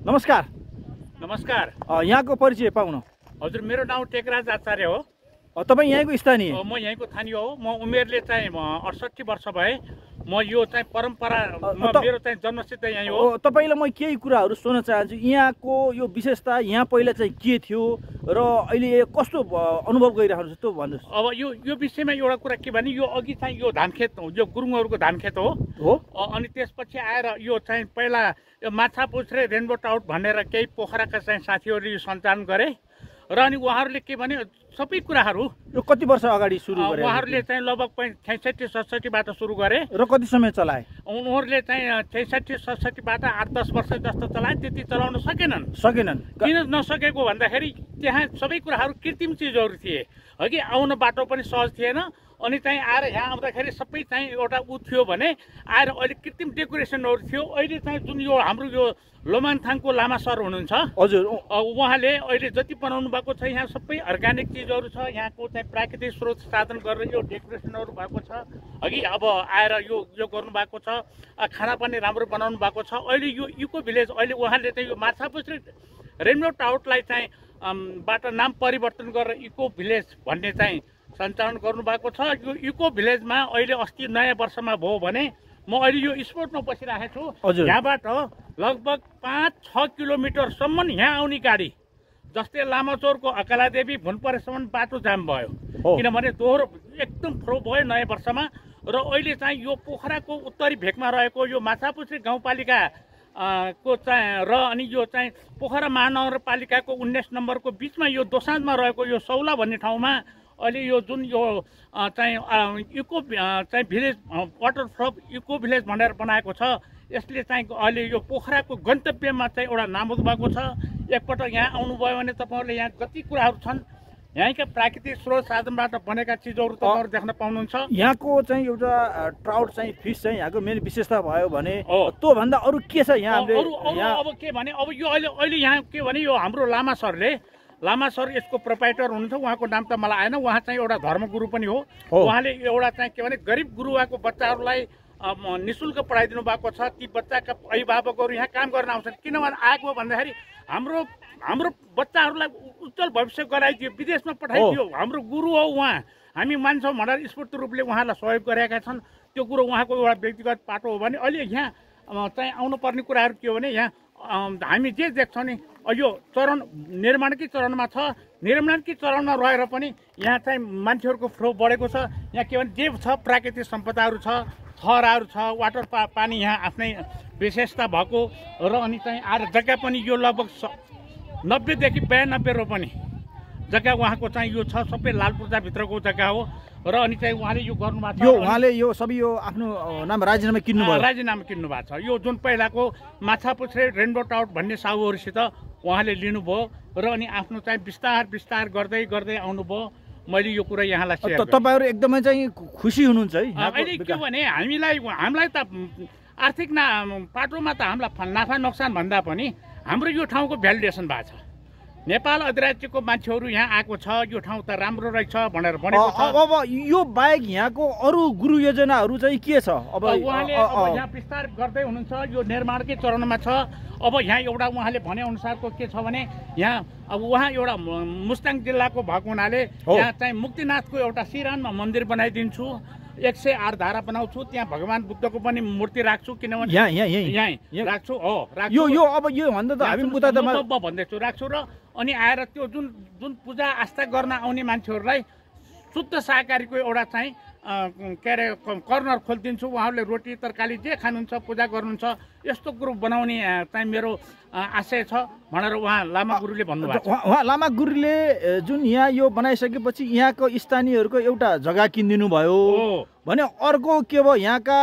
नमस्कार। नमस्कार। यहाँको परिचय पाउन। हजुर, मेरो नाम टेकराज आचार्य हो। तपाईँ यहीँको स्थानीय? म यहीँको स्थानीय हो। म उमेरले चाहिँ 68 वर्ष भए। म यो चाहिँ परम्परा मेरो चाहिँ जन्मसिद्ध यहीँ हो। तपाईँलाई म केही कुराहरू सोध्न चाहन्छु। यहाँको यो विशेषता, यहाँ पहिला चाहिँ के थियो र अहिले कस्तो अनुभव गरिराख्नु छ त्यो भन्नुहोस्। अब यो विषयमा एउटा कुरा के भने, यो अघि चाहिँ यो धानखेत हो, यो गुरुङहरूको धानखेत हो। अनि त्यसपछि आएर यो चाहिँ पहिला यो माछापुच्छ्रे रेनबो ट्राउट भनेर केही पोखराका चाहिँ साथीहरूले यो सञ्चालन गरे र अनि उहाँहरूले के भने सबै कुराहरू यो कति वर्ष अगाडि सुरु गरे? उहाँहरूले चाहिँ लगभग 66-67बाट सुरु गरे। र कति समय चलाए? उनीहरूले चाहिँ 66-67बाट 8-10 वर्ष जस्तो चलाए। त्यति चलाउन सकेनन्। किन नसकेको भन्दाखेरि त्यहाँ सबै कुराहरू कृत्रिम चिजहरू थिए हगि। आउन बाटो पनि सहज थिएन। अनि चाहिँ आएर यहाँ आउँदाखेरि सबै चाहिँ एउटा उ थियो भने आएर अहिले कृत्रिम डेकोरेसनहरू थियो। अहिले चाहिँ जुन यो हाम्रो यो लोमाङथाङको लामा सर हुनुहुन्छ, हजुर, उहाँले अहिले जति बनाउनु भएको छ यहाँ सबै अर्ग्यानिक चिजहरू छ। यहाँको चाहिँ प्राकृतिक स्रोत साधन गरेर यो डेकोरेसनहरू भएको छ हगि। अब आएर यो गर्नुभएको छ। खाना पनि राम्रो बनाउनु भएको छ। अहिले यो इको भिलेज, अहिले उहाँले चाहिँ यो माछापुच्छ्रे रेनबो ट्राउटलाई चाहिँ बाट नाम परिवर्तन गरेर इको भिलेज भन्ने चाहिँ सञ्चालन गर्नुभएको छ। यो इको भिलेजमा अहिले अस्ति नयाँ वर्षमा भयो भने म अहिले यो स्पोर्टमा बसिरहेको छु। यहाँबाट लगभग 5-6 किलोमिटरसम्म यहाँ आउने गाडी, जस्तै लामाचौरको अकालादेवी भुनपरेसम्म बाटो जाम भयो, किनभने दोहोरो एकदम फ्लो भयो नयाँ वर्षमा। र अहिले चाहिँ यो पोखराको उत्तरी भेकमा रहेको यो माछापुच्छ्रे गाउँपालिका को चाहिँ र अनि यो चाहिँ पोखरा महानगरपालिकाको 19 नम्बरको बिचमा यो दोसाँझमा रहेको यो सौला भन्ने ठाउँमा अहिले यो जुन यो चाहिँ इको चाहिँ भिलेज, वाटरफ्रन्ट इको भिलेज भनेर बनाएको छ। यसले चाहिँ अहिले यो पोखराको गन्तव्यमा चाहिँ एउटा नामुद भएको छ। एकपल्ट यहाँ आउनुभयो भने तपाईँहरूले यहाँ जति कुराहरू छन् यहीँका प्राकृतिक स्रोत साधनबाट बनेका चिजहरू तपाईँहरू देख्न पाउनुहुन्छ। यहाँको चाहिँ एउटा ट्राउट चाहिँ फिस चाहिँ यहाँको मेन विशेषता भयो भने त्योभन्दा अरू के छ यहाँ? अब के भने, अब यो अहिले यहाँ के भने यो हाम्रो लामा सर यसको प्रोपाइटर हुनुहुन्छ। उहाँको नाम त मलाई आएन। उहाँ चाहिँ एउटा धर्मगुरु पनि हो। उहाँले एउटा चाहिँ के भने गरिब गुरुवाको बच्चाहरूलाई निःशुल्क पढाइदिनु भएको छ। ती बच्चाका अभिभावकहरू यहाँ काम गर्न आउँछन्। किनभने आएको भन्दाखेरि हाम्रो बच्चाहरूलाई उज्जवल भविष्य गराइदियो, विदेशमा पठाइदियो। हाम्रो गुरु हो उहाँ। हामी मान्छौँ भनेर स्फूर्त रूपले उहाँलाई सहयोग गरेका छन्। त्यो कुरो उहाँको एउटा व्यक्तिगत पाटो हो भने अहिले यहाँ चाहिँ आउनुपर्ने कुराहरू के हो भने यहाँ हामी जे देख्छौँ नि यो चरण निर्माणकै चरणमा छ। निर्माणकै चरणमा रहेर पनि यहाँ चाहिँ मान्छेहरूको फ्लो बढेको छ। यहाँ के भने जे छ प्राकृतिक सम्पदाहरू छ, थराहरू छ, वाटर पानी यहाँ आफ्नै विशेषता भएको र अनि चाहिँ आएर जग्गा पनि यो लगभग 90देखि 92 रोपनी जग्गा उहाँको चाहिँ यो छ। सबै लालपूर्जाभित्रको जग्गा हो र अनि चाहिँ उहाँले यो गर्नुभएको छ। उहाँले यो सबै यो आफ्नो नाम राजीनामा किन्नुभयो? राजीनामा किन्नुभएको छ। यो जुन पहिलाको माछापुच्छ्रे रेनबो ट्राउट भन्ने साहुहरूसित उहाँले लिनुभयो र अनि आफ्नो चाहिँ बिस्तार गर्दै आउनुभयो। मैले यो कुरा यहाँलाई सेयर गरेँ। तपाईँहरू एकदमै चाहिँ खुसी हुनुहुन्छ है? अहिले के भने हामीलाई त आर्थिक पाटोमा त हामीलाई नाफा नोक्सान भन्दा पनि हाम्रो यो ठाउँको भ्यालिडेसन भएको छ। नेपाल अधिराज्यको मान्छेहरू यहाँ आएको छ, यो ठाउँ त राम्रो रहेछ भनेर भनेको छ। अब यो बाहेक यहाँको अरू गुरु योजनाहरू चाहिँ के छ? अब उहाँले यहाँ विस्तार गर्दै हुनुहुन्छ। यो निर्माणकै चरणमा छ। अब यहाँ एउटा उहाँले भने अनुसारको के छ भने यहाँ अब उहाँ एउटा मुस्ताङ जिल्लाको भएको हुनाले यहाँ चाहिँ मुक्तिनाथको एउटा सिरानमा मन्दिर बनाइदिन्छु। 108 धारा बनाउँछु। त्यहाँ भगवान् बुद्धको पनि मूर्ति राख्छु। किनभने यहीँ राख्छु। यो अब यो भन्दा त हामी उता त भन्दैछु राख्छु। र अनि आएर त्यो जुन पूजा आस्था गर्न आउने मान्छेहरूलाई शुद्ध शाकाहारीको एउटा चाहिँ के अरे कर्नर खोलिदिन्छु। उहाँहरूले रोटी तरकारी जे खानुहुन्छ, पूजा गर्नुहुन्छ, यस्तो कुरो बनाउने चाहिँ मेरो आशय छ भनेर उहाँ लामा गुरुले भन्नुभएको छ। उहाँ लामा गुरुले जुन यहाँ यो बनाइसकेपछि यहाँको स्थानीयहरूको एउटा जग्गा किनिदिनु भयो भने अर्को के भयो, यहाँका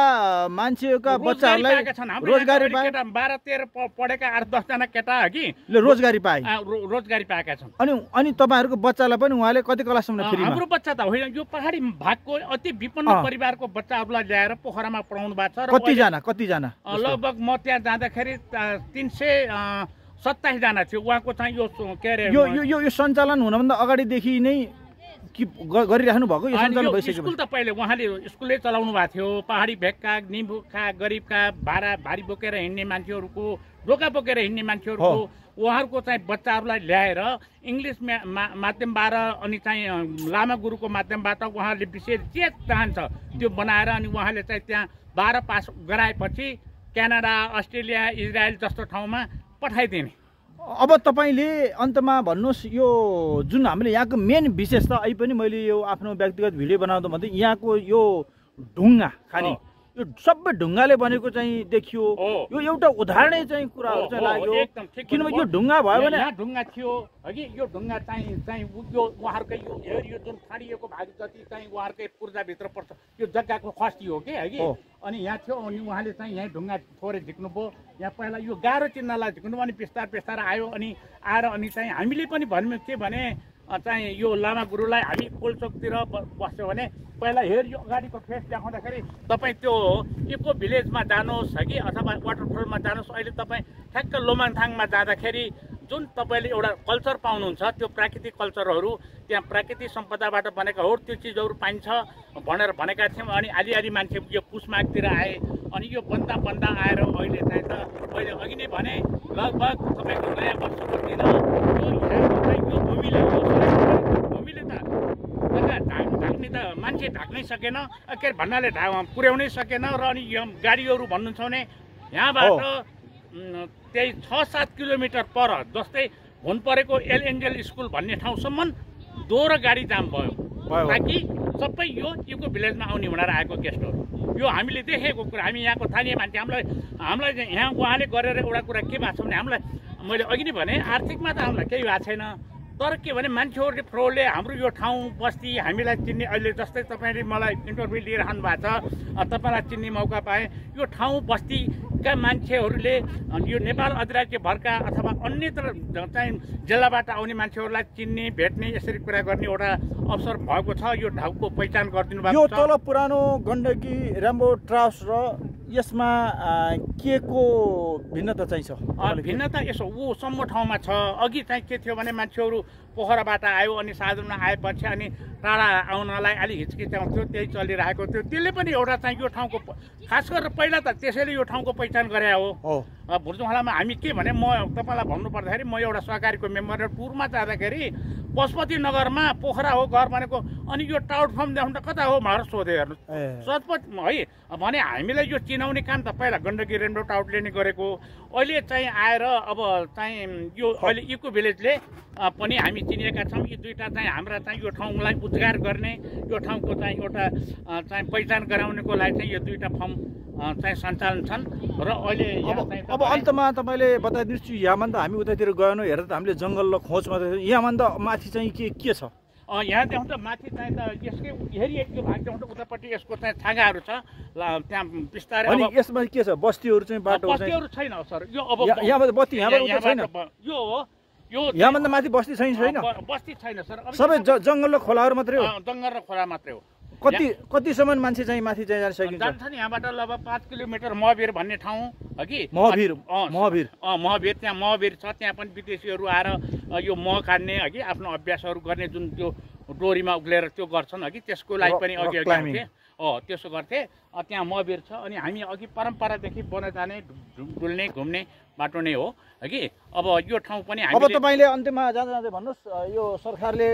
मान्छेका बच्चाहरूलाई रोजगारी पाए। 12-13 पढेका 8-10 जना केटा कि रोजगारी पाएका छन्। अनि तपाईँहरूको बच्चालाई पनि उहाँले कति क्लाससम्म फ्रीमा? हाम्रो बच्चा त होइन, यो पहाडी भागको अति विपन्न परिवारको बच्चाहरूलाई ल्याएर पोखरामा पढाउनु भएको छ। कतिजना? लगभग म त्यहाँ जाँदाखेरि 327 जना थियो। उहाँको चाहिँ यो के अरे यो सञ्चालन हुनभन्दा अगाडिदेखि नै गरिराख्नु भएको? यो सञ्चालन भइसक्यो? स्कुल त पहिले उहाँले स्कुलै चलाउनु भएको थियो। पहाडी भेगका, निम्बुका, गरिबका, भारी बोकेर हिँड्ने मान्छेहरूको ढोका बोकेर हिँड्ने मान्छेहरूको उहाँहरूको चाहिँ बच्चाहरूलाई ल्याएर इङ्ग्लिस माध्यमबाट अनि चाहिँ लामा गुरुको माध्यमबाट उहाँहरूले विशेष जे चाहन्छ त्यो बनाएर अनि उहाँले चाहिँ त्यहाँ 12 पास गराएपछि क्यानाडा, अस्ट्रेलिया, इजरायल जस्तो ठाउँमा पठाइदिने। अब तपाईँले अन्तमा भन्नुहोस्, यो जुन हामीले यहाँको मेन विशेषता अहिले पनि मैले यो आफ्नो व्यक्तिगत भिडियो बनाउँदा भन्दै यहाँको यो ढुङ्गा खाली यो सबै ढुङ्गाले बनेको चाहिँ देखियो। यो एउटा उदाहरणै चाहिँ कुराहरू चाहिँ लाग्यो, किनभने यो ढुङ्गा भयो भने यहाँ ढुङ्गा थियो हगि, यो ढुङ्गा चाहिँ यो उहाँहरूकै यो जुन फाडिएको भाग जति चाहिँ उहाँहरूकै पूर्जाभित्र पर्छ यो जग्गाको खस्ती हो कि हगि। अनि यहाँ थियो अनि उहाँले चाहिँ यहाँ ढुङ्गा थोरै झिक्नुभयो। यहाँ पहिला यो गाह्रो चिन्हलाई झिक्नु अनि बिस्तार बिस्तार आयो अनि आएर अनि चाहिँ हामीले पनि भन्यौँ के भने चाहिँ यो लामा गुरुलाई हामी पोलचोकतिर बस्यो भने पहिला यो अगाडिको फेस देखाउँदाखेरि तपाईँ त्यो इको भिलेजमा जानुहोस् हगि अथवा वाटरफलमा जानुहोस्। अहिले तपाईँ ठ्याक्क लोमाङथाङमा जाँदाखेरि जुन तपाईँले एउटा कल्चर पाउनुहुन्छ त्यो प्राकृतिक कल्चरहरू त्यहाँ प्राकृतिक सम्पदाबाट बनेका हो त्यो चिजहरू पाइन्छ भनेर भनेका थियौँ। अनि अलि मान्छे यो पुसमाघतिर आए अनि यो बन्दा आएर अहिले चाहिँ त मैले अघि नै भने लगभग तपाईँको नयाँ वर्षको दिन यो भूमिले त ढाक्ने त मान्छे ढाक्नै सकेन, के अरे भन्नाले पुर्याउनै सकेन। र अनि यो गाडीहरू भन्नुहुन्छ भने यहाँबाट त्यही 6-7 किलोमिटर पर जस्तै हुन परेको एल एन्जेल स्कुल भन्ने ठाउँसम्म दोहोरो गाडी जाम भयो ताकि सबै यो इको भिलेजमा आउने भनेर आएको गेस्टहरू। यो हामीले देखेको कुरा, हामी यहाँको स्थानीय मान्छे हामीलाई यहाँ उहाँले गरेर एउटा कुरा के भएको छ भने हामीलाई मैले अघि नै भने आर्थिकमा त हामीलाई केही भएको छैन, तर के भने मान्छेहरूले फ्लोले हाम्रो यो ठाउँ बस्ती हामीलाई चिन्ने अहिले जस्तै तपाईँले मलाई इन्टरभ्यू लिइरहनु भएको छ, तपाईँलाई चिन्ने मौका पाएँ। यो ठाउँ बस्तीका मान्छेहरूले यो नेपाल अधिराज्यभरका अथवा अन्यत्र चाहिँ जिल्लाबाट आउने मान्छेहरूलाई चिन्ने भेट्ने यसरी कुरा गर्ने एउटा अवसर भएको छ। यो ठाउँको पहिचान गरिदिनु भएको छ। यो तल पुरानो गण्डकी राम्बो ट्राउस र यसमा के को भिन्नता चाहिँ छ? भिन्नता यसो ऊ सम्म ठाउँमा छ। अघि चाहिँ के थियो भने मान्छेहरू पोखराबाट आयो अनि साधनमा आएपछि अनि टाढा आउनलाई अलिक हिचकिचाउँथ्यो, त्यही चलिरहेको थियो। त्यसले पनि एउटा चाहिँ यो ठाउँको खास गरेर पहिला त त्यसैले यो ठाउँको पहिचान गरे हो। भुर्जुङखोलामा हामी के भने म तपाईँलाई भन्नु पर्दाखेरि म एउटा सहकारीको मेम्बर टुरमा जाँदाखेरि पशुपति नगरमा पोखरा हो घर भनेको अनि यो टाउट फर्म देखाउनु त कता हो भनेर सोधे हेर्नु सचपच है भने हामीलाई यो चिनाउने काम त पहिला गण्डकी रेनबो टाउटले नै गरेको। अहिले चाहिँ आएर अब चाहिँ यो अहिले इको भिलेजले पनि हामी चिनिएका छौँ। यी दुईवटा चाहिँ हाम्रा चाहिँ यो ठाउँलाई उद्धार गर्ने यो ठाउँको चाहिँ एउटा चाहिँ पहिचान गराउनेको लागि चाहिँ यो दुईवटा फर्म चाहिँ सञ्चालन छन्। र अहिले अब अन्तमा तपाईँले बताइदिनुहोस्, यहाँभन्दा हामी उतातिर गएनौँ हेरेर त हामीले जङ्गल र खोज मात्रै, यहाँभन्दा माथि चाहिँ के छ? यहाँ देखाउँछ माथि चाहिँ त यसकै हेरिएको भाग देखाउँछ उतापट्टि यसको चाहिँ छाँगाहरू छ त्यहाँ बिस्तारै। अनि यसमा के छ? बस्तीहरू चाहिँ बस्तीहरू छैन सर। यो अब यहाँबाट बस्ती यहाँबाट छैन, यो हो यो यहाँभन्दा माथि बस्ती छैन, बस्ती छैन सर। सबै जङ्गल र खोलाहरू मात्रै हो। जङ्गल र खोला मात्रै हो। कतिसम्म मान्छे चाहिँ माथि चाहिँ जान सकिन्छ? जान्छ नि यहाँबाट लगभग 5 किलोमिटर महावीर भन्ने ठाउँ हो कि महावीर त्यहाँ महावीर छ। त्यहाँ पनि विदेशीहरू आएर यो मह काट्ने अघि आफ्नो अभ्यासहरू गर्ने जुन त्यो डोरीमा उक्लेर त्यो गर्छन् अघि त्यसको लागि पनि अघि आउँथे त्यसो गर्थे। त्यहाँ महावीर छ अनि हामी अघि परम्परादेखि बन जाने डुल्ने घुम्ने बाटो नै हो अघि। अब यो ठाउँ पनि अब तपाईँले अन्त्यमा जाँदै भन्नुहोस्, यो सरकारले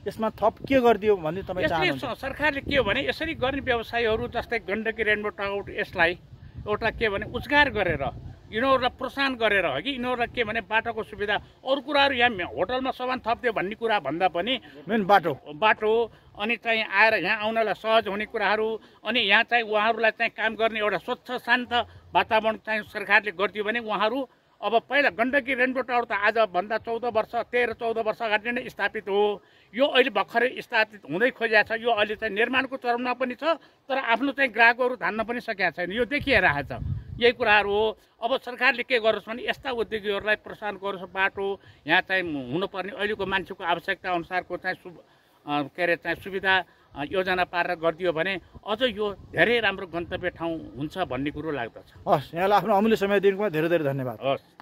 यसमा थप के गरिदियो भन्ने तपाईँ चाहनुहुन्छ? सरकारले के हो भने यसरी गर्ने व्यवसायहरू जस्तै गण्डकी रेनबो टाउट यसलाई एउटा के भने उच्चार गरेर यिनीहरूलाई प्रोत्साहन गरेर हो कि यिनीहरूलाई के भने बाटोको सुविधा अरू कुराहरू यहाँ होटलमा सामान थप्दियो भन्ने कुरा भन्दा पनि मेन बाटो अनि चाहिँ आएर यहाँ आउनलाई सहज हुने कुराहरू अनि यहाँ चाहिँ उहाँहरूलाई चाहिँ काम गर्ने एउटा स्वच्छ शान्त वातावरण चाहिँ सरकारले गरिदियो भने उहाँहरू अब पहिला गण्डकी रेनबो टावर त आजभन्दा 13 वर्ष अगाडि नै स्थापित हो। यो अहिले भर्खरै स्थापित हुँदै खोजिएको छ। यो अहिले चाहिँ निर्माणको चरणमा पनि छ तर आफ्नो चाहिँ ग्राहकहरू धान्न पनि सकेका छैन। यो देखिरहेको छ। यही कुराहरू हो। अब सरकारले के गरोस् भने यस्ता उद्योगीहरूलाई प्रोत्साहन गरोस्, बाटो यहाँ चाहिँ हुनुपर्ने अहिलेको मान्छेको आवश्यकता अनुसारको चाहिँ के अरे चाहिँ सुविधा योजना पारेर गरिदियो भने अझ यो धेरै राम्रो गन्तव्य ठाउँ हुन्छ भन्ने कुरो लाग्दछ। हस्, यहाँलाई आफ्नो अमूल्य समय दिनुमा धेरै धेरै धन्यवाद। हस्।